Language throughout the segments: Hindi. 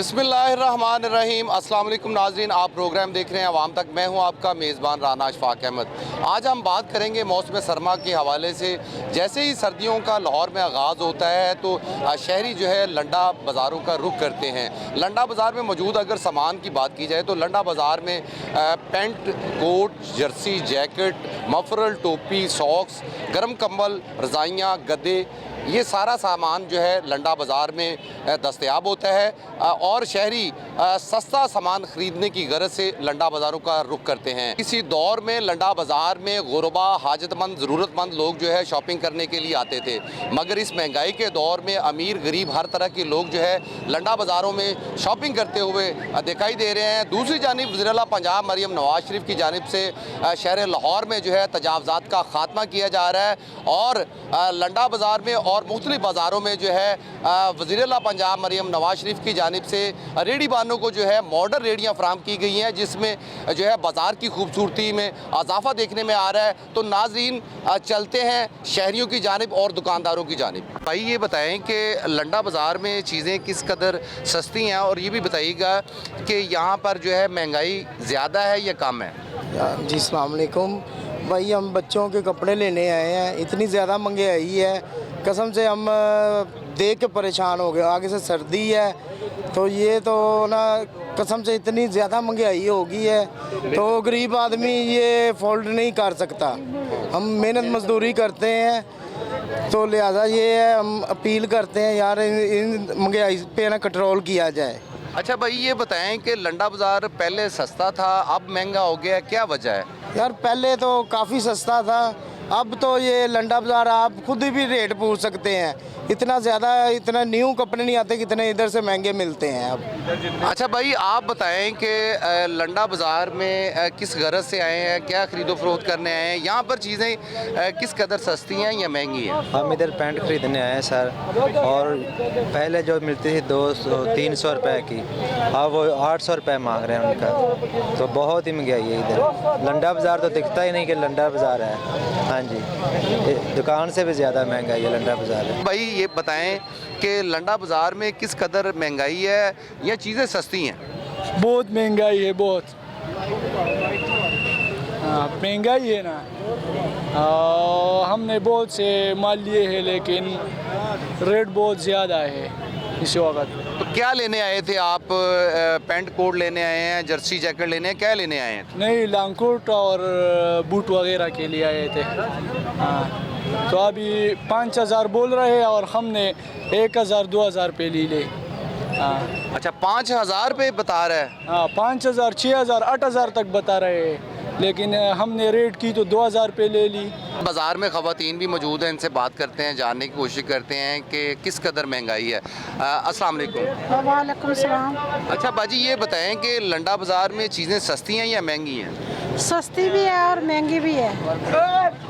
बिस्मिल्लाहिर्रहमानिर्रहीम। अस्सलाम वालेकुम नाज़रीन, आप प्रोग्राम देख रहे हैं अवाम तक। मैं हूं आपका मेज़बान राना अशफाक अहमद। आज हम बात करेंगे मौसम सरमा के हवाले से। जैसे ही सर्दियों का लाहौर में आगाज़ होता है तो शहरी जो है लंडा बाज़ारों का रुख करते हैं। लंडा बाज़ार में मौजूद अगर सामान की बात की जाए तो लंडा बाज़ार में pant, coat, jersey, jacket, muffler, टोपी, सॉक्स, गर्म कंबल, रज़ाइयाँ, गद्दे, ये सारा सामान जो है लंडा बाज़ार में दस्तयाब होता है और शहरी सस्ता सामान ख़रीदने की गरज से लंडा बाज़ारों का रुख करते हैं। इसी दौर में लंडा बाज़ार में गुरबा, हाजतमंद, ज़रूरतमंद लोग जो है शॉपिंग करने के लिए आते थे, मगर इस महंगाई के दौर में अमीर गरीब हर तरह के लोग जो है लंडा बाज़ारों में शॉपिंग करते हुए दिखाई दे रहे हैं। दूसरी जानिब वज़ीर आला पंजाब मरियम नवाज़ शरीफ की जानिब से शहर लाहौर में जो है तजावज़ात का ख़ात्मा किया जा रहा है और लंडा बाज़ार में और मुख्तलिफ बाज़ारों में जो है वज़ीर आला पंजाब मरियम नवाज़ शरीफ की जानिब से रेडी बानों को जो है मॉडर्न रेडियाँ फराहम की गई हैं, जिसमें जो है बाज़ार की खूबसूरती में इजाफा देखने में आ रहा है। तो नाज़रीन चलते हैं शहरियों की जानिब और दुकानदारों की जानिब। भाई ये बताएं कि लंडा बाज़ार में चीज़ें किस कदर सस्ती हैं और ये भी बताइएगा कि यहाँ पर जो है महंगाई ज़्यादा है या कम है। जी अस्सलाम वालेकुम भाई, हम बच्चों के कपड़े लेने आए हैं। इतनी ज़्यादा महंगाई है, कसम से हम देख के परेशान हो गए। आगे से सर्दी है तो ये तो ना कसम से इतनी ज़्यादा महंगाई हो गई है तो गरीब आदमी ये अफोर्ड नहीं कर सकता। हम मेहनत मजदूरी करते हैं तो लिहाजा ये है, हम अपील करते हैं यार इन महंगाई पे ना कंट्रोल किया जाए। अच्छा भाई ये बताएं कि लंडा बाज़ार पहले सस्ता था, अब महंगा हो गया, क्या वजह है। यार पहले तो काफ़ी सस्ता था, अब तो ये लंडा बाज़ार आप खुद भी रेट पूछ सकते हैं। इतना ज़्यादा इतना न्यू कपड़े नहीं आते कितने इधर से महंगे मिलते हैं अब। अच्छा भाई आप बताएं कि लंडा बाज़ार में किस गरज से आए हैं, क्या खरीदो फरोख्त करने आए हैं, यहाँ पर चीज़ें किस कदर सस्ती हैं या महंगी हैं। हम इधर पैंट खरीदने आए हैं सर, और पहले जो मिलती थी 200-300 रुपए की, अब वो 800 रुपये मांग रहे हैं उनका। तो बहुत ही महंगाई है इधर। लंडा बाज़ार तो दिखता ही नहीं कि लंडा बाज़ार है। हाँ जी, दुकान से भी ज़्यादा महंगाई है लंडा बाज़ार है। भाई ये बताएं कि लंडा बाज़ार में किस कदर महंगाई है या चीज़ें सस्ती हैं। बहुत महंगाई है, बहुत महंगाई है ना। हमने बहुत से माल लिए हैं लेकिन रेट बहुत ज़्यादा है इस वक्त। तो क्या लेने आए थे आप, पैंट कोट लेने आए हैं, जर्सी जैकेट लेने हैं, क्या लेने आए हैं। नहीं, लॉन्ग कोट और बूट वगैरह के लिए आए थे। हाँ, तो अभी 5000 बोल रहे हैं और हमने 1000-2000 पे ले ले। हाँ अच्छा 5000 रुपये बता रहा है। हाँ, 5000, 6000, 8000 तक बता रहे हैं, लेकिन हमने रेट की तो 2000 पे ले ली। बाज़ार में ख़वातीन भी मौजूद हैं, इनसे बात करते हैं, जानने की कोशिश करते हैं कि किस कदर महंगाई है। अस्सलाम वालेकुम। वालेकुम सलाम। अच्छा बाजी ये बताएं कि लंडा बाज़ार में चीज़ें सस्ती हैं या महंगी हैं। सस्ती भी है और महंगी भी है।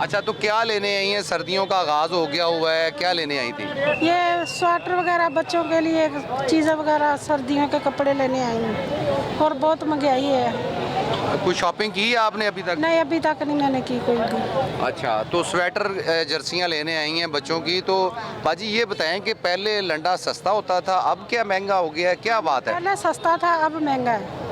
अच्छा तो क्या लेने आई हैं, सर्दियों का आगाज़ हो गया हुआ है, क्या लेने आई थी। ये स्वेटर वगैरह बच्चों के लिए चीज़ें वगैरह सर्दियों के कपड़े लेने आई हूँ और बहुत महंगाई है। कोई शॉपिंग की है आपने अभी तक। नहीं, अभी तक नहीं मैंने की कोई भी। अच्छा तो स्वेटर जर्सियाँ लेने आई हैं बच्चों की। तो बाजी ये बताएं कि पहले लंडा सस्ता होता था, अब क्या महंगा हो गया है, क्या बात है। पहले सस्ता था, अब महंगा है।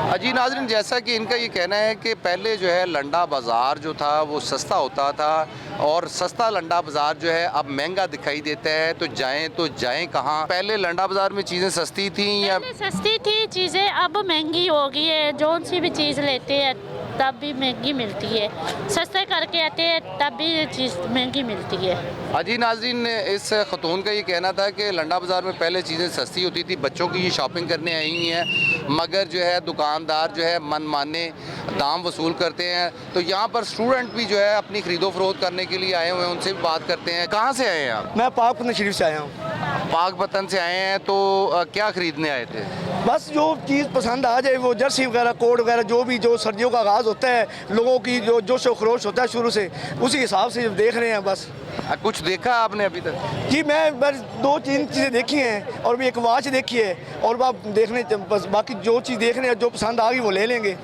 अजी नाज़रीन, जैसा कि इनका ये कहना है कि पहले जो है लंडा बाज़ार जो था वो सस्ता होता था और सस्ता लंडा बाज़ार जो है अब महंगा दिखाई देता है। तो जाएं कहाँ। पहले लंडा बाज़ार में चीज़ें सस्ती थी या सस्ती थी चीज़ें, अब महंगी हो गई है। जो सी भी चीज़ लेते हैं तब भी महंगी मिलती है, सस्ते करके आते हैं तब भी चीज़ महंगी मिलती है। अजी नाज़रीन, इस खतून का ये कहना था कि लंडा बाज़ार में पहले चीज़ें सस्ती होती थी, बच्चों की ये शॉपिंग करने आई हुई हैं, मगर जो है दुकानदार जो है मनमाने दाम वसूल करते हैं। तो यहाँ पर स्टूडेंट भी जो है अपनी खरीदो फरोख्त करने के लिए आए हुए हैं, उनसे भी बात करते हैं। कहाँ से आए हैं आप। मैं पाकपतन शरीफ से आया हूँ। पाकपतन से आए हैं, तो क्या ख़रीदने आए थे। बस जो चीज़ पसंद आ जाए, वो जर्सी वगैरह, कोट वगैरह, जो सर्दियों का आगाज़ होता है, लोगों की जो जोश व खरोश होता है शुरू से, उसी हिसाब से देख रहे हैं बस। कुछ देखा आपने अभी तक। जी मैं बस 2-3 चीज़ें देखी हैं और भी एक वॉच देखी है और आप देखने बस, बाकी जो चीज़ देख रहे हैं जो पसंद आ गई वो ले लेंगे।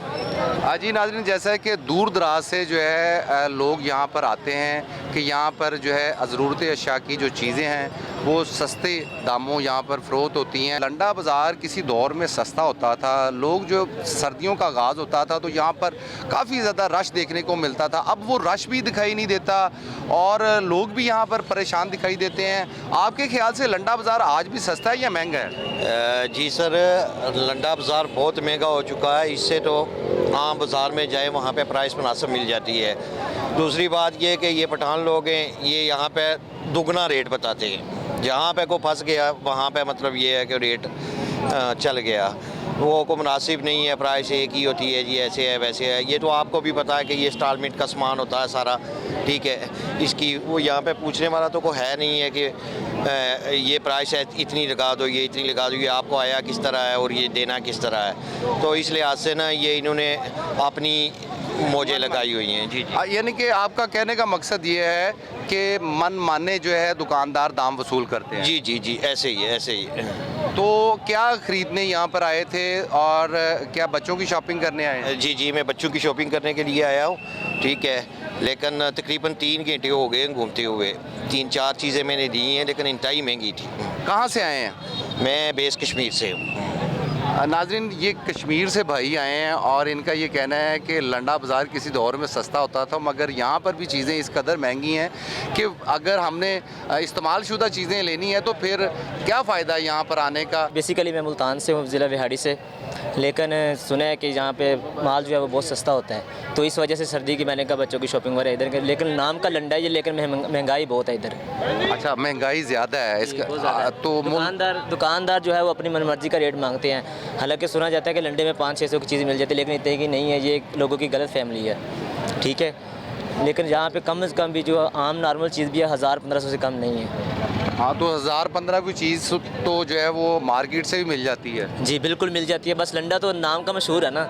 जी नाज़रीन, जैसा है कि दूर दराज से जो है लोग यहाँ पर आते हैं कि यहाँ पर जो है ज़रूरत अशिया की जो चीज़ें हैं वो सस्ते दामों यहाँ पर फ़रोख्त होती हैं। लंडा बाज़ार किसी दौर में सस्ता होता था, लोग जो सर्दियों का आगाज़ होता था तो यहाँ पर काफ़ी ज़्यादा रश देखने को मिलता था। अब वो रश भी दिखाई नहीं देता और लोग भी यहाँ पर परेशान दिखाई देते हैं। आपके ख्याल से लंडा बाज़ार आज भी सस्ता है या महंगा है? जी सर, लंडा बाज़ार बहुत महंगा हो चुका है। इससे तो आम बाज़ार में जाए वहाँ पे प्राइस मुनासिब मिल जाती है। दूसरी बात ये कि ये पठान लोग हैं, ये यहाँ पे दुगना रेट बताते हैं। जहाँ पे को फंस गया वहाँ पे मतलब ये है कि रेट चल गया, वो को मुनासिब नहीं है, प्राइस एक ही होती है जी, ऐसे है वैसे है। ये तो आपको भी पता है कि ये इंस्टॉलमेंट का सामान होता है सारा, ठीक है। इसकी वो यहाँ पे पूछने वाला तो कोई है नहीं है कि ये प्राइस है इतनी लगा दो, ये इतनी लगा दो, ये आपको आया किस तरह है और ये देना किस तरह है। तो इस लिहाज से ना ये इन्होंने अपनी मौजें लगाई हुई हैं जी। यानी कि आपका कहने का मकसद ये है कि मन माने जो है दुकानदार दाम वसूल करते हैं। जी जी जी, ऐसे ही है, ऐसे ही है। तो क्या ख़रीदने यहाँ पर आए थे और क्या बच्चों की शॉपिंग करने आए हैं? जी जी, मैं बच्चों की शॉपिंग करने के लिए आया हूँ, ठीक है। लेकिन तकरीबन 3 घंटे हो गए घूमते हुए, 3-4 चीज़ें मैंने ली हैं लेकिन इंतहाई महंगी थी। कहाँ से आए हैं? मैं बेस कश्मीर से हूँ। नाज़रीन, ये कश्मीर से भाई आए हैं और इनका ये कहना है कि लंडा बाज़ार किसी दौर में सस्ता होता था, मगर यहाँ पर भी चीज़ें इस कदर महंगी हैं कि अगर हमने इस्तेमाल शुदा चीज़ें लेनी है तो फिर क्या फ़ायदा यहाँ पर आने का। बेसिकली मैं मुल्तान से हूँ, ज़िला विहाड़ी से, लेकिन सुना है कि यहाँ पे माल जो है वो बहुत सस्ता होता है, तो इस वजह से सर्दी की मैंने कहा बच्चों की शॉपिंग वगैरह इधर, लेकिन नाम का लंडा है ये, लेकिन महंगाई बहुत है इधर। अच्छा, महंगाई ज़्यादा है इसका। तो दुकानदार जो है वो अपनी मनमर्जी का रेट मांगते हैं। हालांकि सुना जाता है कि लंडे में 500-600 की चीज़ मिल जाती है, लेकिन इतने की नहीं है, ये लोगों की गलत फैमिली है, ठीक है। लेकिन यहाँ पे कम से कम भी जो आम नॉर्मल चीज़ भी है 1000-1500 से कम नहीं है। हाँ, तो 1000-15 की चीज़ तो जो है वो मार्केट से भी मिल जाती है। जी बिल्कुल मिल जाती है, बस लंडा तो नाम का मशहूर है ना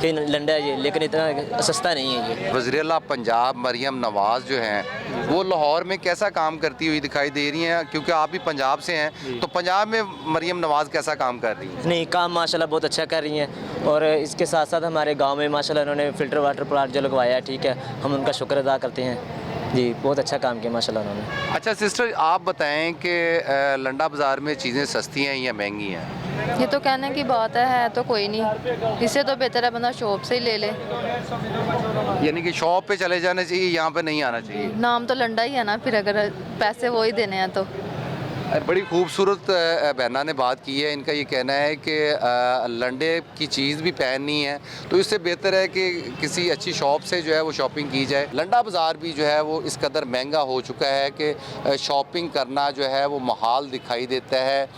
कि लंडा है ये, लेकिन इतना सस्ता नहीं है ये। वज़ीर-ए-आला पंजाब मरियम नवाज़ जो हैं वो लाहौर में कैसा काम करती हुई दिखाई दे रही हैं? क्योंकि आप भी पंजाब से हैं, तो पंजाब में मरियम नवाज़ कैसा काम कर रही हैं? नहीं, काम माशाल्लाह बहुत अच्छा कर रही हैं, और इसके साथ साथ हमारे गांव में माशाल्लाह उन्होंने फ़िल्टर वाटर प्लांट जो लगवाया है, ठीक है, हम उनका शुक्र अदा करते हैं जी, बहुत अच्छा काम किया माशाल्लाह उन्होंने। अच्छा सिस्टर, आप बताएं कि लंडा बाज़ार में चीज़ें सस्ती हैं या महंगी हैं? ये तो कहने की बात है तो कोई नहीं, इससे तो बेहतर है बंदा शॉप से ही ले ले। यानी कि शॉप पे चले जाना चाहिए, यहाँ पे नहीं आना चाहिए। नाम तो लंडा ही है ना, फिर अगर पैसे वो ही देने हैं तो। बड़ी खूबसूरत बहना ने बात की है। इनका ये कहना है कि लंडे की चीज़ भी पहननी है तो इससे बेहतर है कि किसी अच्छी शॉप से जो है वो शॉपिंग की जाए। लंडा बाज़ार भी जो है वो इस कदर महंगा हो चुका है कि शॉपिंग करना जो है वो महाल दिखाई देता है।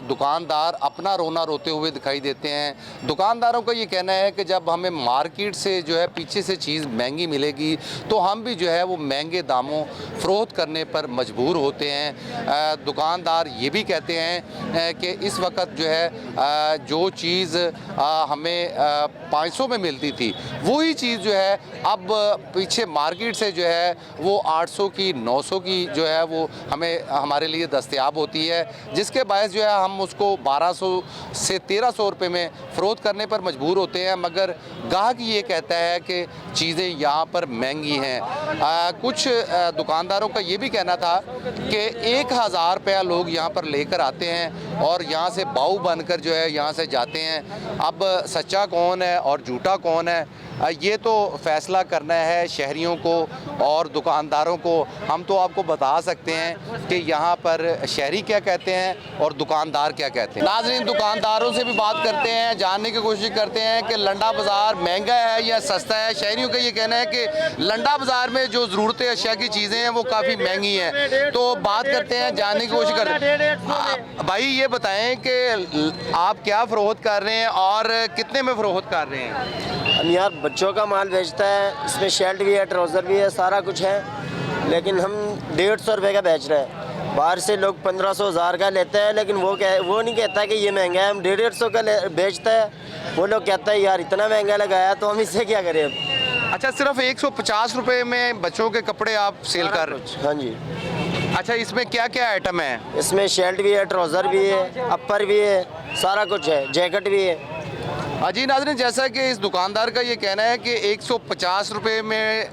दुकानदार अपना रोना रोते हुए दिखाई देते हैं। दुकानदारों का ये कहना है कि जब हमें मार्केट से जो है पीछे से चीज़ महंगी मिलेगी तो हम भी जो है वो महंगे दामों फ़रोख्त करने पर मजबूर होते हैं। दुकानदार ये भी कहते हैं कि इस वक्त जो है जो चीज़ हमें 500 में मिलती थी वही चीज़ जो है अब पीछे मार्केट से जो है वो 800 की 900 की जो है वो हमें हमारे लिए दस्तयाब होती है, जिसके बायस जो है हम उसको 1200 से 1300 रुपये में फ़रोख्त करने पर मजबूर होते हैं। मगर गाहक ये कहता है कि चीज़ें यहाँ पर महंगी हैं। कुछ दुकानदारों का ये भी कहना था कि 1000 रुपया लोग यहाँ पर लेकर आते हैं और यहाँ से बाऊ बनकर जो है यहाँ से जाते हैं। अब सच्चा कौन है और झूठा कौन है ये तो फ़ैसला करना है शहरियों को और दुकानदारों को। हम तो आपको बता सकते हैं कि यहाँ पर शहरी क्या कहते हैं और दुकानदार क्या कहते हैं। नाज़रीन, दुकानदारों से भी बात करते हैं, जानने की कोशिश करते हैं कि लंडा बाज़ार महंगा है या सस्ता है। शहरियों का ये कहना है कि लंडा बाज़ार में जो ज़रूरत अशिया की चीज़ें हैं वो काफ़ी महंगी हैं। तो बात करते हैं, जानने की कोशिश करते हैं। भाई ये बताएं कि आप क्या फ़रोख्त कर रहे हैं और कितने में फ़रोख्त कर रहे हैं? हम यार बच्चों का माल बेचता है, इसमें शर्ट भी है, ट्राउज़र भी है, सारा कुछ है, लेकिन हम 150 रुपये का बेच रहे हैं। बाहर से लोग 1500 1000 का लेते हैं, लेकिन वो नहीं कहता कि ये महंगा है। हम 150 का बेचता है, वो लोग कहता है यार इतना महंगा लगाया, तो हम इससे क्या करें अब। अच्छा, सिर्फ 150 रुपये में बच्चों के कपड़े आप सेल कर रहे हैं? हाँ जी। अच्छा, इसमें क्या क्या आइटम है? इसमें शर्ट भी है, ट्राउज़र भी है, अपर भी है, सारा कुछ है, जैकेट भी है। जी नाज़रीन, जैसा कि इस दुकानदार का ये कहना है कि 150 रुपये में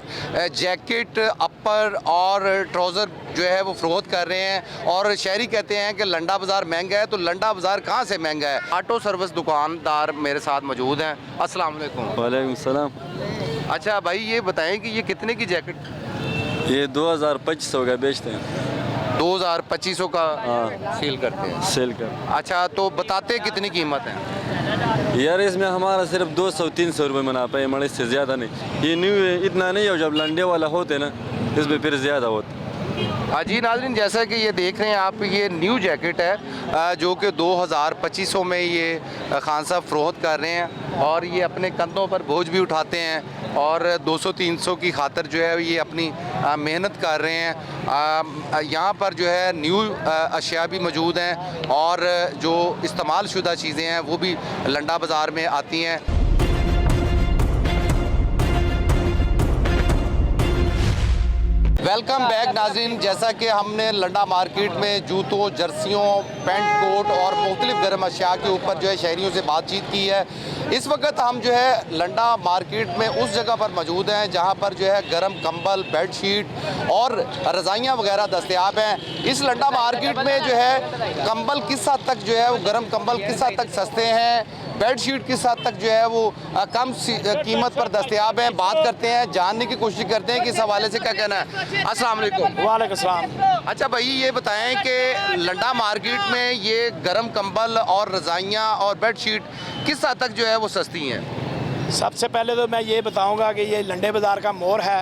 जैकेट, अपर और ट्राउज़र जो है वो फ़रोख्त कर रहे हैं। और शहरी कहते हैं कि लंडा बाज़ार महंगा है, तो लंडा बाज़ार कहाँ से महंगा है? ऑटो सर्विस दुकानदार मेरे साथ मौजूद हैं। अस्सलाम वालेकुम। वालेकुम सलाम। अच्छा भाई, ये बताएं कि ये कितने की जैकेट? ये 2500 का बेचते हैं। 2500 का हाँ। सेल करते हैं। सेल कर। अच्छा, तो बताते कितनी कीमत है? यार इसमें हमारा सिर्फ 200-300 रुपये मुनाफा है, मगर इससे ज़्यादा नहीं। ये न्यू है, इतना नहीं हो। जब लंडे वाला होते ना, इसमें फिर ज़्यादा होता। जी नाज़रीन, जैसा कि ये देख रहे हैं आप, ये न्यू जैकेट है जो कि 2500 में ये खान साहब फ़रोख्त कर रहे हैं। और ये अपने कंधों पर बोझ भी उठाते हैं और 200-300 की खातर जो है ये अपनी मेहनत कर रहे हैं। यहाँ पर जो है न्यू अशिया भी मौजूद हैं और जो इस्तेमाल शुदा चीज़ें हैं वो भी लंडा बाज़ार में आती हैं। वेलकम बैक नाज़रीन, जैसा कि हमने लंडा मार्केट में जूतों, जर्सियों, पैंट कोट और मुख्तलिफ गर्म अशिया के ऊपर जो है शहरियों से बातचीत की है। इस वक्त हम जो है लंडा मार्केट में उस जगह पर मौजूद हैं जहां पर जो है गर्म कंबल, बेड शीट और रज़ाइयाँ वगैरह दस्तयाब हैं। इस लंडा मार्केट में जो है कंबल किस हद तक जो है वो गर्म कंबल किस हद तक सस्ते हैं, बेड शीट किस हद तक जो है वो कम कीमत पर दस्तयाब हैं। बात करते हैं, जानने की कोशिश करते हैं कि इस हवाले से क्या कहना है। अस्सलाम वालेकुम। वालेकुम सलाम। अच्छा भाई, ये बताएं कि लंडा मार्केट में ये गर्म कंबल और रज़ाइयाँ और बेड शीट किस हद तक जो है वो सस्ती हैं? सबसे पहले तो मैं ये बताऊंगा कि ये लंडे बाज़ार का मोड़ है।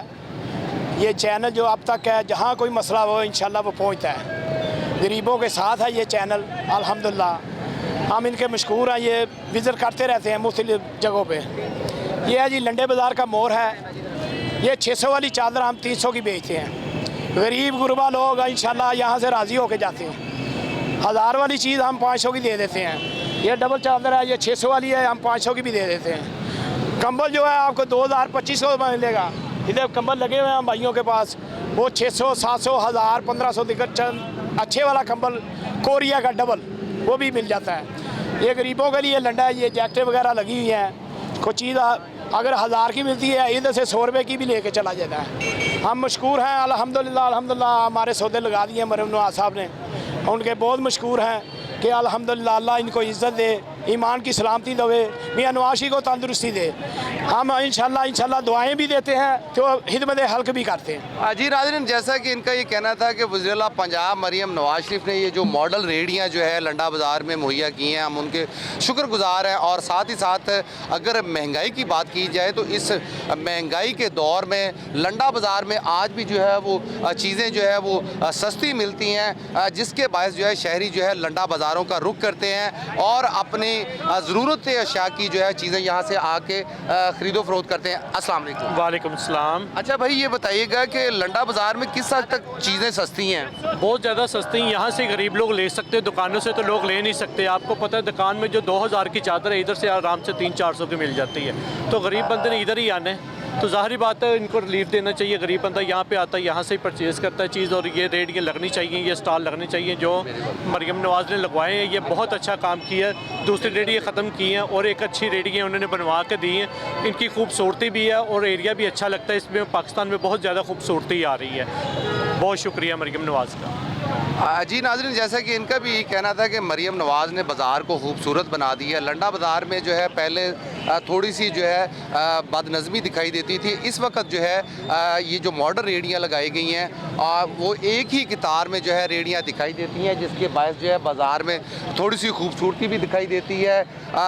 ये चैनल जो अब तक है, जहाँ कोई मसला हो इंशाल्लाह वो पहुँचता है। गरीबों के साथ है ये चैनल, अल्हम्दुलिल्लाह। हम इनके मशहूर हैं, ये विज़िट करते रहते हैं मुख्तलिफ जगहों पे। ये है जी लंडे बाज़ार का मोड़ है। ये 600 वाली चादर हम 300 की बेचते हैं। गरीब गुरबा लोग इंशाल्लाह यहाँ से राज़ी होके जाते हैं। 1000 वाली चीज़ हम 500 की दे देते हैं। ये डबल चादर है, ये 600 वाली है, हम 500 की भी दे देते हैं। कंबल जो है आपको 2000-2500 में मिलेगा। इधर कंबल लगे हुए हैं भाइयों के पास, वो 600, 700, 1000, 1500 दिक्कत। चंद अच्छे वाला कंबल कोरिया का डबल वो भी मिल जाता है। ये गरीबों के लिए लंडा है। ये जैकेटें वगैरह लगी हुई हैं। कोई चीज़ अगर 1000 की मिलती है, इधर से 100 रुपये की भी लेके चला जाता है। हम मशहूर हैं अल्हम्दुलिल्लाह। अल्हम्दुलिल्लाह हमारे सौदे लगा दिए मरीम नवाज़ साहब ने, उनके बहुत मशहूर हैं कि अल्हम्दुलिल्लाह अल्लाह इनको इज़्ज़त दे, ईमान की सलामती दे, मियां नवाशी को तंदुरुस्ती दे। हम इंशाल्लाह दुआएं भी देते हैं तो खिदमत हल्क भी करते हैं। जी नाज़रीन, जैसा कि इनका ये कहना था कि वज़ीर-ए-आला पंजाब मरीम नवाज शरीफ ने ये जो मॉडल रेहड़ियाँ जो है लंडा बाज़ार में मुहैया की हैं, हम उनके शुक्रगुज़ार हैं। और साथ ही साथ अगर महंगाई की बात की जाए तो इस महंगाई के दौर में लंडा बाज़ार में आज भी जो है वो चीज़ें जो है वो सस्ती मिलती हैं, जिसके बायस जो है शहरी जो है लंडा बाज़ारों का रुख करते हैं और अपनी ज़रूरत अशिया की जो है चीज़ें यहाँ से आके खरीदो फरोख्त करते हैं। अस्सलाम वालेकुम। वालेकुम सलाम। अच्छा भाई, ये बताइएगा कि लंडा बाज़ार में किस हद तक चीज़ें सस्ती हैं? बहुत ज़्यादा सस्ती हैं। यहाँ से गरीब लोग ले सकते हैं, दुकानों से तो लोग ले नहीं सकते। आपको पता है दुकान में जो 2000 की चादर है, इधर से आराम से 300-400 की मिल जाती है। तो गरीब बंदे ने इधर ही आना है, तो ज़ाहिर बात है इनको रिलीफ देना चाहिए। गरीब बंदा यहाँ पे आता है, यहाँ से ही परचेज़ करता है चीज़। और ये रेडियाँ लगनी चाहिए, ये स्टॉल लगने चाहिए जो मरीम नवाज़ ने लगवाए हैं। ये बहुत अच्छा काम किया है। दूसरी रेडियाँ ख़त्म की हैं और एक अच्छी रेडियाँ उन्होंने बनवा के दी हैं। इनकी खूबसूरती भी है और एरिया भी अच्छा लगता है। इसमें पाकिस्तान में बहुत ज़्यादा खूबसूरती आ रही है। बहुत शुक्रिया मरीम नवाज़ का। जी नाज़रीन, जैसा कि इनका भी कहना था कि मरीम नवाज़ ने बाज़ार को खूबसूरत बना दी है। लंडा बाज़ार में जो है पहले थोड़ी सी जो है बदनज़मी दिखाई देती थी। इस वक्त जो है ये जो मॉडर्न रेडियाँ लगाई गई हैं वो एक ही कतार में जो है रेडियाँ दिखाई देती हैं, जिसके बायस जो है बाज़ार में थोड़ी सी खूबसूरती भी दिखाई देती है।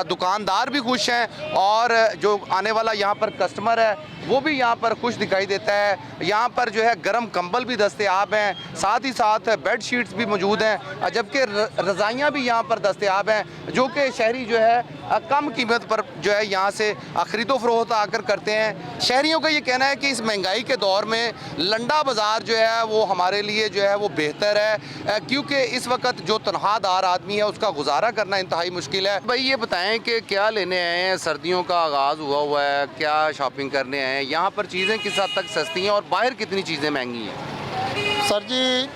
दुकानदार भी खुश हैं और जो आने वाला यहाँ पर कस्टमर है वो भी यहाँ पर खुश दिखाई देता है। यहाँ पर जो है गर्म कंबल भी दस्तयाब हैं, साथ ही साथ बेड शीट्स भी मौजूद हैं, जबकि रज़ाइयाँ भी यहाँ पर दस्तयाब हैं, जो कि शहरी जो है कम कीमत पर जो है यहाँ से ख़रीदो फरोख्त आकर करते हैं। शहरियों का ये कहना है कि इस महंगाई के दौर में लंडा बाज़ार जो है वो हमारे लिए जो है वो बेहतर है, क्योंकि इस वक्त जो तनख्वाहदार आदमी है उसका गुजारा करना इंतहाई मुश्किल है। भाई ये बताएं कि क्या लेने आए हैं? सर्दियों का आगाज़ हुआ है, क्या शॉपिंग करने आए हैं? यहाँ पर चीज़ें किस हद तक सस्ती हैं और बाहर कितनी चीज़ें महंगी हैं? सर जी,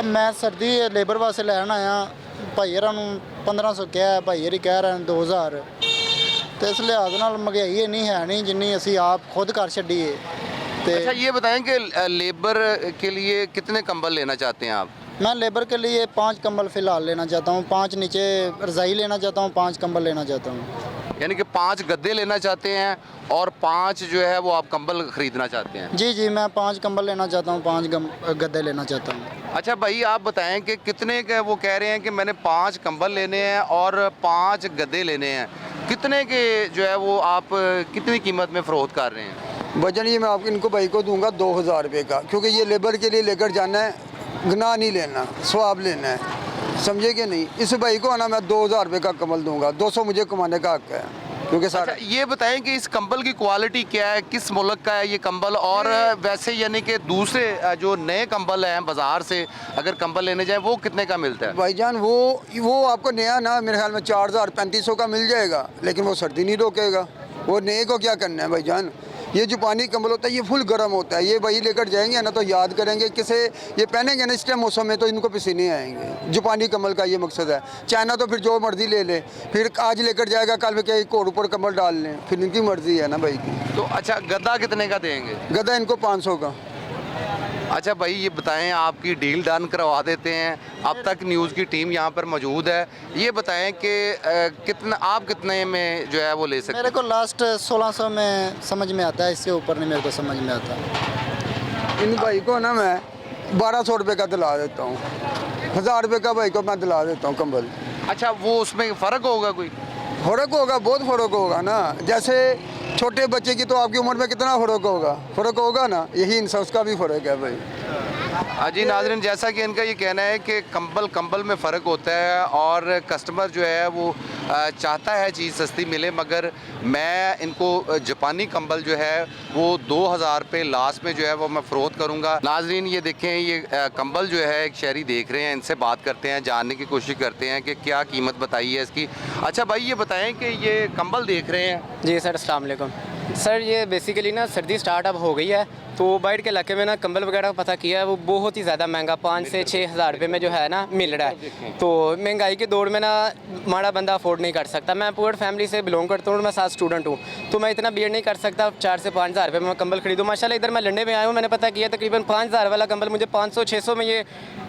मैं सर्दी लेबर वास्ते लैन आया। भाई यार 1500 क्या है, भाई यार कह रहे हैं 2000। ਤੇ ਇਸ ਲਿਹਾਜ਼ ਨਾਲ ਮਹਿੰਗਾਈ ਇੰਨੀ ਹੈ ਨਹੀਂ ਜਿੰਨੀ ਅਸੀਂ ਆਪ ਖੁਦ ਕਰ ਛੱਡੀਏ ਤੇ अच्छा ये बताएं कि लेबर के लिए कितने कंबल लेना चाहते हैं आप? मैं लेबर के लिए 5 कंबल फ़िलहाल लेना चाहता हूँ, 5 नीचे रज़ाई लेना चाहता हूँ, 5 कंबल लेना चाहता हूँ। यानी कि 5 गद्दे लेना चाहते हैं और 5 जो है वो आप कंबल खरीदना चाहते हैं। जी जी, मैं 5 कंबल लेना चाहता हूँ, 5 गद्दे लेना चाहता हूँ। अच्छा भाई आप बताएं कि कितने के वो कह रहे हैं कि मैंने 5 कंबल लेने हैं और 5 गद्दे लेने हैं, कितने के जो है वो आप कितनी कीमत में फ़रोख्त कर रहे हैं? वजन ये मैं आपको इनको भाई को दूंगा 2000 रुपये का, क्योंकि ये लेबर के लिए लेकर जाना है, गुनाह नहीं लेना, स्वाब लेना है, समझे कि नहीं। इस भाई को आना मैं 2000 रुपये का कंबल दूंगा, 200 मुझे कमाने का हक है, क्योंकि सारा। अच्छा, ये बताएं कि इस कंबल की क्वालिटी क्या है, किस मुल्क का है ये कंबल, और वैसे यानी कि दूसरे जो नए कंबल हैं बाज़ार से अगर कंबल लेने जाएं वो कितने का मिलता है? भाईजान वो आपको नया ना मेरे ख्याल में 4000-3500 का मिल जाएगा, लेकिन वो सर्दी नहीं रोकेगा। वो नए को क्या करना है भाईजान। ये जापानी कंबल होता है, ये फुल गर्म होता है, ये वही लेकर जाएंगे ना तो याद करेंगे किसे ये पहनेंगे ना इस टाइम मौसम में तो इनको पसीने आएंगे। जापानी कंबल का ये मकसद है। चाइना तो फिर जो मर्जी ले ले, फिर आज लेकर जाएगा कल क्या एक और ऊपर कंबल डाल लें, फिर इनकी मर्जी है ना भाई की। तो अच्छा गद्दा कितने का देंगे? गद्दा इनको 500 का। अच्छा भाई ये बताएं, आपकी डील डन करवा देते हैं। अब तक न्यूज़ की टीम यहाँ पर मौजूद है, ये बताएं कि कितने में जो है वो ले सकते हैं? मेरे को लास्ट 1600 में समझ में आता है, इससे ऊपर नहीं मेरे को समझ में आता। इन भाई को ना मैं 1200 रुपये का दिला देता हूँ, 1000 रुपये का भाई को मैं दिला देता हूँ कंबल। अच्छा वो उसमें फ़र्क होगा कोई? फ़र्क होगा, बहुत फ़र्क होगा ना। जैसे छोटे बच्चे की तो आपकी उम्र में कितना फ़र्क होगा ना, यही इंसान उसका भी फ़र्क है भाई। जी नाज़रीन, जैसा कि इनका ये कहना है कि कंबल में फ़र्क होता है और कस्टमर जो है वो चाहता है चीज़ सस्ती मिले, मगर मैं इनको जापानी कंबल जो है वो 2000 रुपये लास्ट में जो है वो मैं फ़रोख्त करूँगा। नाज़रीन ये देखें, ये कंबल जो है एक शहरी देख रहे हैं, इनसे बात करते हैं, जानने की कोशिश करते हैं कि क्या कीमत बताई है इसकी। अच्छा भाई ये बताएं कि ये कंबल देख रहे हैं। जी सर, अस्सलाम वालेकुम सर। ये बेसिकली ना सर्दी स्टार्ट अब हो गई है, तो बाइट के इलाके में ना कंबल वगैरह पता किया है वो बहुत ही ज़्यादा महंगा 5 से 6 हज़ार रुपये में जो है ना मिल रहा है। तो महंगाई के दौर में ना माड़ा बंदा अफोर्ड नहीं कर सकता। मैं पुअर फैमिली से बिलोंग करता हूँ, मैं 7 स्टूडेंट हूँ, तो मैं इतना बियर नहीं कर सकता 4 से 5 हज़ार रुपये में कंबल खरीदूँ। माशाल्लाह इधर मैं लंडे में आया हूँ, मैंने पता किया तकरीबन 5000 वाला कंबल मुझे 500-600 में ये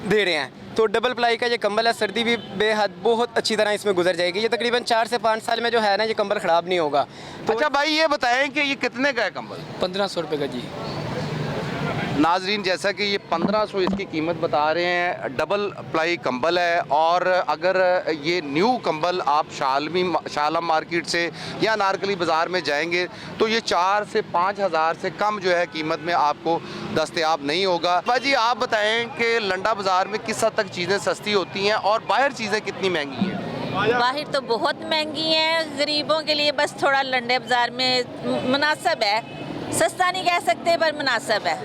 दे रहे हैं। तो डबल प्लाई का ये कंबल है, सर्दी भी बेहद बहुत अच्छी तरह इसमें गुजर जाएगी। ये तकरीबन 4 से 5 साल में जो है ना ये कंबल ख़राब नहीं होगा। तो अच्छा भाई ये बताएं कि ये कितने का है कंबल? 1500 रुपये का जी। नाजरीन जैसा कि ये 1500 इसकी कीमत बता रहे हैं, डबल प्लाई कंबल है। और अगर ये न्यू कंबल आप शालम मार्केट से या नारकली बाज़ार में जाएंगे तो ये 4 से 5 हज़ार से कम जो है कीमत में आपको दस्तयाब नहीं होगा। भाजी आप बताएं कि लंडा बाज़ार में किस हद तक चीज़ें सस्ती होती हैं और बाहर चीज़ें कितनी महंगी हैं? बाहर तो बहुत महंगी हैं, गरीबों के लिए बस थोड़ा लंडे बाज़ार में मुनासिब है, सस्ता नहीं कह सकते पर मुनासिब है।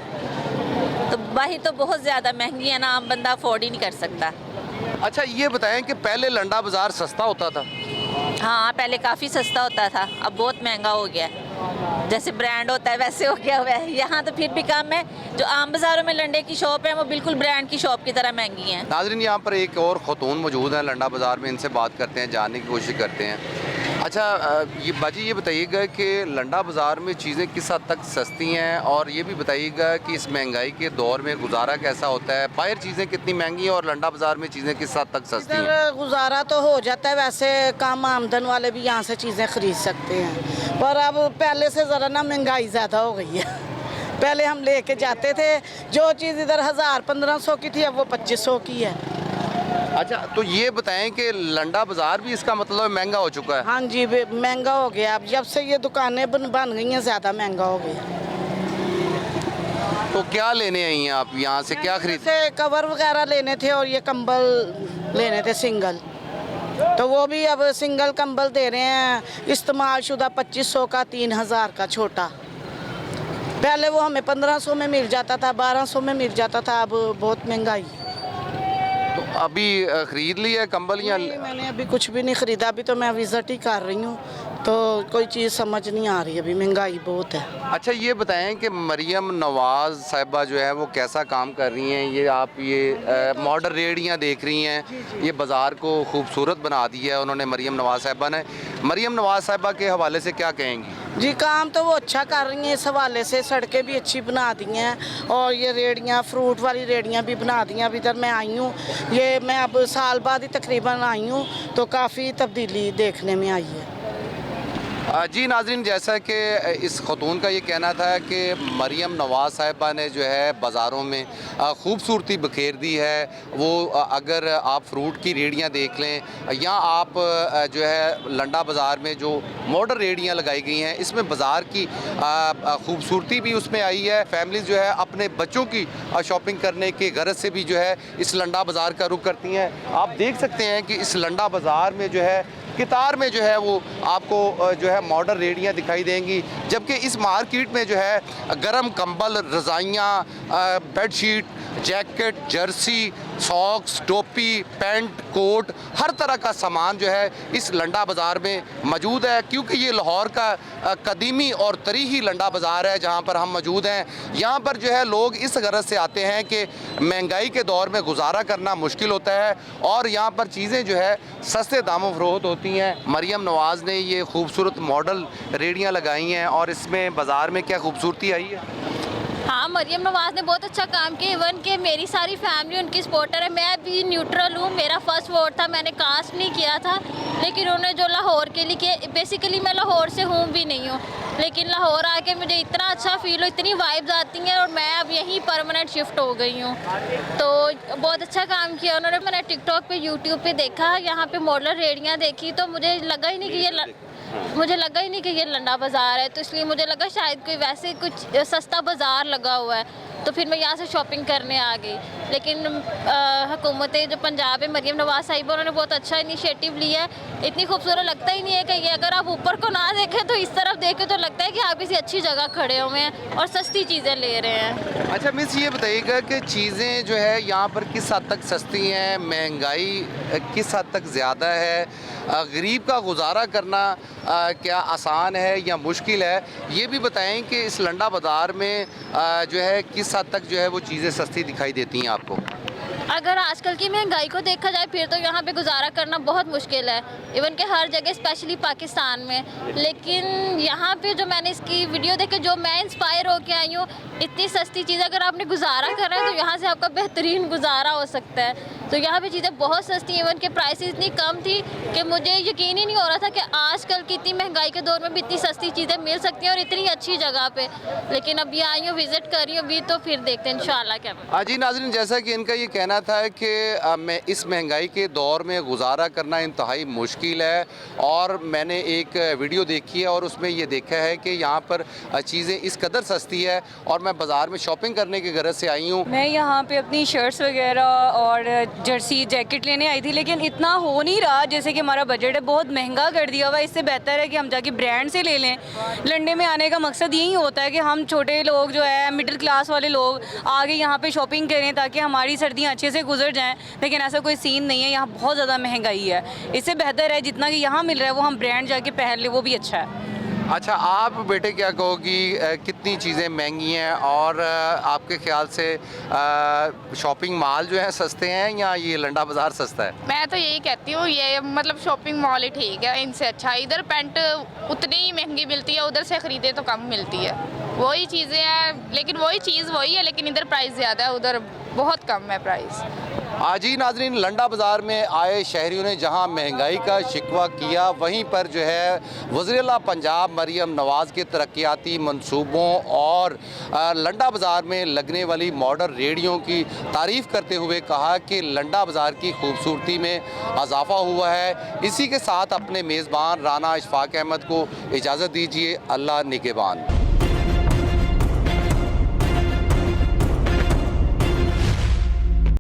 तो बाहर तो बहुत ज़्यादा महंगी है ना, आम बंदा अफोर्ड ही नहीं कर सकता। अच्छा ये बताएं कि पहले लंडा बाज़ार सस्ता होता था? हाँ पहले काफ़ी सस्ता होता था, अब बहुत महंगा हो गया है। जैसे ब्रांड होता है वैसे हो गया हुआ है। यहाँ तो फिर भी कम है, जो आम बाज़ारों में लंडे की शॉप है वो बिल्कुल ब्रांड की शॉप की तरह महंगी हैं। नाज़रीन यहाँ पर एक और ख़तून मौजूद है लंडा बाज़ार में, इनसे बात करते हैं, जानने की कोशिश करते हैं। अच्छा ये बाजी ये बताइएगा कि लंडा बाज़ार में चीज़ें किस हद तक सस्ती हैं और ये भी बताइएगा कि इस महंगाई के दौर में गुजारा कैसा होता है, बाहर चीज़ें कितनी महंगी हैं और लंडा बाज़ार में चीज़ें किस हद तक सस्ती हैं? गुजारा तो हो जाता है, वैसे कम आमदन वाले भी यहाँ से चीज़ें ख़रीद सकते हैं, पर अब पहले से ज़रा ना महंगाई ज़्यादा हो गई है। पहले हम लेके जाते थे, जो चीज़ इधर 1000-1500 की थी अब वो 2500 की है। अच्छा तो ये बताएं कि लंडा बाज़ार भी इसका मतलब महंगा हो चुका है? हाँ जी महंगा हो गया, अब जब से ये दुकानें बन गई हैं ज़्यादा महंगा हो गया। तो क्या लेने आई हैं आप यहाँ से, क्या खरीद? से कवर वगैरह लेने थे और ये कंबल लेने थे सिंगल, तो वो भी अब सिंगल कंबल दे रहे हैं इस्तेमाल शुदा 2500 का, 3000 का छोटा। पहले वो हमें 1500 में मिल जाता था, 1200 में मिल जाता था, अब बहुत महंगाई। तो अभी ख़रीद लिया कंबल या? मैंने अभी कुछ भी नहीं ख़रीदा, अभी तो मैं विज़िट ही कर रही हूँ, तो कोई चीज़ समझ नहीं आ रही, अभी महंगाई बहुत है। अच्छा ये बताएं कि मरियम नवाज़ साहिबा जो है वो कैसा काम कर रही हैं? ये आप ये मॉडर्न रेहड़ियाँ देख रही हैं, ये बाज़ार को खूबसूरत बना दिया है उन्होंने मरियम नवाज़ साहिबा ने। मरियम नवाज़ साहिबा के हवाले से क्या कहेंगी? जी काम तो वो अच्छा कर रही हैं, इस हवाले से सड़कें भी अच्छी बना दी हैं और ये रेहड़ियाँ, फ्रूट वाली रेहड़ियाँ भी बना दी हैं। अभी इधर मैं आई हूँ, ये मैं अब साल बाद ही तकरीबन आई हूँ, तो काफ़ी तब्दीली देखने में आई है। जी नाज़रीन, जैसा कि इस खतून का ये कहना था कि मरियम नवाज़ साहिबा ने जो है बाज़ारों में खूबसूरती बखेर दी है। वो अगर आप फ्रूट की रेहड़ियाँ देख लें या आप जो है लंडा बाज़ार में जो मॉडर्न रेहड़ियाँ लगाई गई हैं, इसमें बाज़ार की खूबसूरती भी उसमें आई है। फैमिलीज़ जो है अपने बच्चों की शॉपिंग करने के गरज से भी जो है इस लंडा बाज़ार का रुख करती हैं। आप देख सकते हैं कि इस लंडा बाज़ार में जो है कितार में जो है वो आपको जो है मॉडर्न रेहड़ियाँ दिखाई देंगी, जबकि इस मार्केट में जो है गरम कंबल, रज़ाइयाँ, बेडशीट, जैकेट, जर्सी, सॉक्स, टोपी, पैंट, कोट, हर तरह का सामान जो है इस लंडा बाज़ार में मौजूद है। क्योंकि ये लाहौर का कदीमी और तरीही लंडा बाज़ार है जहाँ पर हम मौजूद हैं। यहाँ पर जो है लोग इस गरज से आते हैं कि महंगाई के दौर में गुजारा करना मुश्किल होता है और यहाँ पर चीज़ें जो है सस्ते दामों फरोख्त होती हैं। मरियम नवाज़ ने ये खूबसूरत मॉडल रेहड़ियाँ लगाई हैं और इसमें बाज़ार में क्या खूबसूरती आई है? हाँ, मरियम नवाज़ ने बहुत अच्छा काम किया। इवन कि मेरी सारी फैमिली उनकी सपोर्टर है, मैं भी न्यूट्रल हूँ। मेरा फर्स्ट वोट था, मैंने कास्ट नहीं किया था, लेकिन उन्होंने जो लाहौर के लिए किया, बेसिकली मैं लाहौर से हूँ भी नहीं हूँ, लेकिन लाहौर आके मुझे इतना अच्छा फील हो, इतनी वाइब्स आती हैं और मैं अब यहीं परमानेंट शिफ्ट हो गई हूँ। तो बहुत अच्छा काम किया उन्होंने। मैंने टिकटॉक पे, यूट्यूब पे देखा, यहाँ पे मॉडल रेहड़ियाँ देखी, तो मुझे लगा ही नहीं कि ये लंडा बाज़ार है, तो इसलिए मुझे लगा शायद कोई वैसे कुछ सस्ता बाज़ार लगा हुआ है, तो फिर मैं यहाँ से शॉपिंग करने आ गई। लेकिन हुकूमत जो पंजाब है, मरियम नवाज़ साहिबा, उन्होंने बहुत अच्छा इनिशिएटिव लिया है। इतनी खूबसूरत लगता ही नहीं है कि ये अगर आप ऊपर को ना देखें तो इस तरफ देखें तो लगता है कि आप किसी अच्छी जगह खड़े हुए हैं और सस्ती चीज़ें ले रहे हैं। अच्छा मिस, ये बताइएगा कि चीज़ें जो है यहाँ पर किस हद तक सस्ती हैं, महंगाई किस हद तक ज़्यादा है, गरीब का गुजारा करना क्या आसान है या मुश्किल है, ये भी बताएं कि इस लंडा बाज़ार में जो है किस हद तक जो है वो चीज़ें सस्ती दिखाई देती हैं आपको? अगर आजकल की महंगाई को देखा जाए फिर तो यहाँ पे गुजारा करना बहुत मुश्किल है, इवन के हर जगह, स्पेशली पाकिस्तान में। लेकिन यहाँ पे जो मैंने इसकी वीडियो देखे, जो मैं इंस्पायर होके आई हूँ, इतनी सस्ती चीज़ अगर आपने गुजारा कर रहे हैं तो यहाँ से आपका बेहतरीन गुजारा हो सकता है। तो यहाँ पे चीज़ें बहुत सस्ती, इवन के प्राइसेस इतनी कम थी कि मुझे यकीन ही नहीं हो रहा था कि आजकल की इतनी महंगाई के दौर में भी इतनी सस्ती चीज़ें मिल सकती हैं और इतनी अच्छी जगह पे। लेकिन अभी आई हूँ, विज़िट कर रही हूँ अभी, तो फिर देखते हैं इंशाल्लाह क्या। जी नाज़रीन, जैसा कि इनका ये कहना था कि मैं इस महंगाई के दौर में गुजारा करना इंतहाई मुश्किल है, और मैंने एक वीडियो देखी है और उसमें ये देखा है कि यहाँ पर चीज़ें इस कदर सस्ती है और मैं बाज़ार में शॉपिंग करने की गरज से आई हूँ। मैं यहाँ पे अपनी शर्ट्स वगैरह और जर्सी, जैकेट लेने आई थी, लेकिन इतना हो नहीं रहा जैसे कि हमारा बजट है, बहुत महंगा कर दिया हुआ। इससे बेहतर है कि हम जाके ब्रांड से ले लें। लंडे में आने का मकसद यही होता है कि हम छोटे लोग जो है, मिडिल क्लास वाले लोग आगे यहाँ पे शॉपिंग करें ताकि हमारी सर्दियाँ अच्छे से गुजर जाएं। लेकिन ऐसा कोई सीन नहीं है, यहाँ बहुत ज़्यादा महंगाई है। इससे बेहतर है जितना कि यहाँ मिल रहा है वो हम ब्रांड जाके पहन ले, वो भी अच्छा है। अच्छा, आप बेटे क्या कहोगी, कितनी चीज़ें महंगी हैं और आपके ख्याल से शॉपिंग मॉल जो है सस्ते हैं या ये लंडा बाज़ार सस्ता है? मैं तो यही कहती हूँ, ये मतलब शॉपिंग मॉल ही ठीक है, इनसे अच्छा। इधर पैंट उतनी ही महंगी मिलती है, उधर से ख़रीदे तो कम मिलती है। वही चीज़ें हैं, लेकिन वही चीज़ वही है, लेकिन इधर प्राइस ज़्यादा है, उधर बहुत कम है प्राइस। जी नाज़रीन, लंडा बाज़ार में आए शहरियों ने जहां महंगाई का शिकवा किया, वहीं पर जो है वज़ीर-ए-आला पंजाब मरियम नवाज़ के तरक्याती मंसूबों और लंडा बाज़ार में लगने वाली मॉडर्न रेहड़ियों की तारीफ़ करते हुए कहा कि लंडा बाज़ार की खूबसूरती में इजाफ़ा हुआ है। इसी के साथ अपने मेज़बान राना अशफाक अहमद को इजाज़त दीजिए। अल्लाह निगहबान।